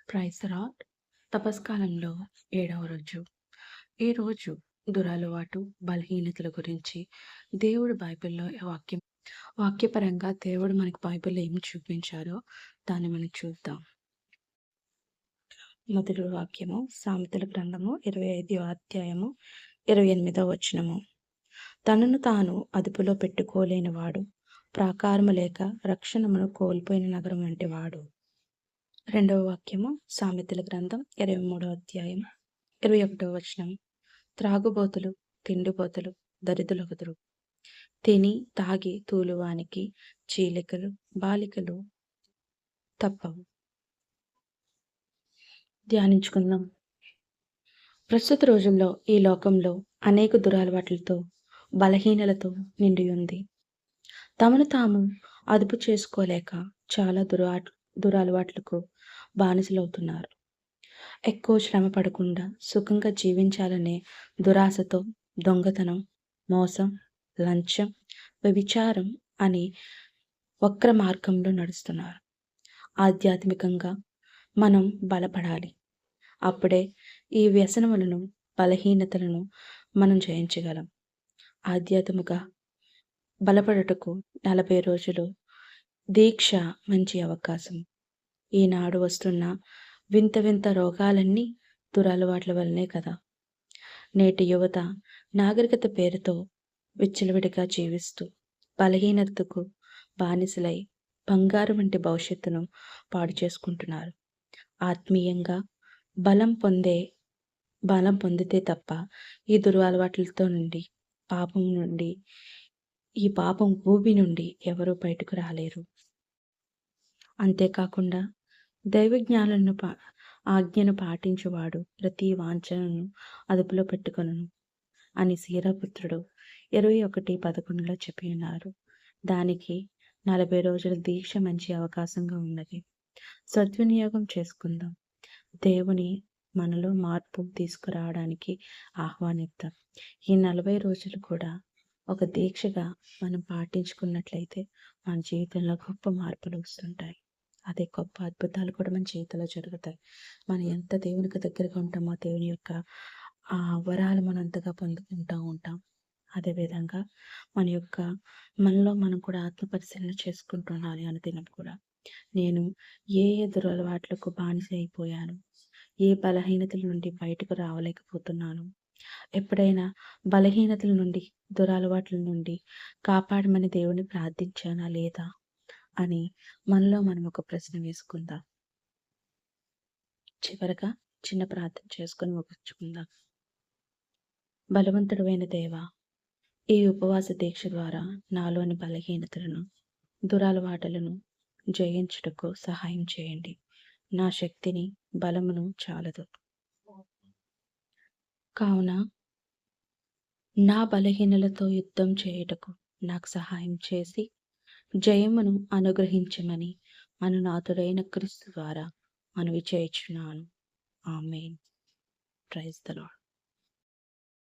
Praise the lord. తపస్కాలంలో 7వ రోజు. ఈరోజు దురలవాటు, బలహీనతల గురించి దేవుడు బైబిల్‌లో వాక్యపరంగా దేవుడు మనకు బైబిల్‌లో ఏమి చూపించారో దాన్ని మనం చూద్దాం. మొదటి వాక్యము సామెతల గ్రంథము 25వ అధ్యాయము 28వ వచనము. తనను తాను అదుపులో పెట్టుకోలేనివాడు ప్రాకారము లేక రక్షణమును కోల్పోయిన నగరం వంటివాడు. రెండవ వాక్యము సామెతల గ్రంథం 23వ అధ్యాయం 21వ వచనం. త్రాగుబోతులు, తిండిబోతులు దరిద్రులగుదురు. తిని తాగి తూలువానికి చీలికలు, బాలికలు తప్పవు. ధ్యానించుకుందాం. ప్రస్తుత రోజుల్లో ఈ లోకంలో అనేక దురలవాట్లతో, బలహీనలతో నిండి ఉంది. తమను తాము అదుపు చేసుకోలేక చాలా దురలవాట్లకు బానిసలవుతున్నారు. ఎక్కువ శ్రమ పడకుండా సుఖంగా జీవించాలనే దురాశతో దొంగతనం, మోసం, లంచం, వ్యభిచారం అని వక్ర మార్గంలో నడుస్తున్నారు. ఆధ్యాత్మికంగా మనం బలపడాలి. అప్పుడే ఈ వ్యసనములను, బలహీనతలను మనం జయించగలం. ఆధ్యాత్మిక బలపడుటకు 40 రోజులు దీక్ష మంచి అవకాశం. ఈనాడు వస్తున్న వింత వింత రోగాలన్నీ దురలవాట్ల వల్లనే కదా. నేటి యువత నాగరికత పేరుతో విచ్చలవిడిగా జీవిస్తూ బలహీనతకు బానిసలై బంగారు వంటి భవిష్యత్తును పాడు చేసుకుంటున్నారు. ఆత్మీయంగా బలం పొందితే తప్ప ఈ దురలవాట్లతో నుండి, ఈ పాపం ఊబి నుండి ఎవరూ బయటకు రాలేరు. అంతేకాకుండా దైవజ్ఞానులను ఆజ్ఞను పాటించువాడు ప్రతి వాంఛనను అదుపులో పెట్టుకొనును అని సీరాపుత్రుడు 21:11 చెప్పి ఉన్నారు. దానికి 40 రోజుల దీక్ష మంచి అవకాశంగా ఉన్నది. సద్వినియోగం చేసుకుందాం. దేవుని మనలో మార్పు తీసుకురావడానికి ఆహ్వానిద్దాం. ఈ 40 రోజులు కూడా ఒక దీక్షగా మనం పాటించుకున్నట్లయితే మన జీవితంలో గొప్ప మార్పులు వస్తుంటాయి. అదే గొప్ప అద్భుతాలు కూడా మన జీవితంలో జరుగుతాయి. మనం ఎంత దేవునికి దగ్గరగా ఉంటామో దేవుని యొక్క ఆ వరాలు మనం అంతగా పొందుకుంటూ ఉంటాం. అదేవిధంగా మనలో మనం కూడా ఆత్మపరిశీలన చేసుకుంటున్నాను అనుదినం కూడా. నేను ఏ దురలవాట్లకు బానిస అయిపోయాను, ఏ బలహీనతల నుండి బయటకు రావలేకపోతున్నాను, ఎప్పుడైనా బలహీనతల నుండి, దురలవాట్ల నుండి కాపాడమని దేవుని ప్రార్థించానా లేదా అని మనలో మనం ఒక ప్రశ్న వేసుకుందాం. చివరగా చిన్న ప్రార్థన చేసుకొని ముగించుకుందాం. బలవంతుడైన దేవా, ఈ ఉపవాస దీక్ష ద్వారా నాలోని బలహీనతలను, దురలవాటులను జయించుటకు సహాయం చేయండి. నా శక్తిని, బలమును చాలదు. కావున నా బలహీనలతో యుద్ధం చేయుటకు నాకు సహాయం చేసి జయమును అనుగ్రహించమని అనునాథుడైన క్రీస్తు ద్వారా మనవి చేయుచున్నాను. ఆమేన్. Praise the lord.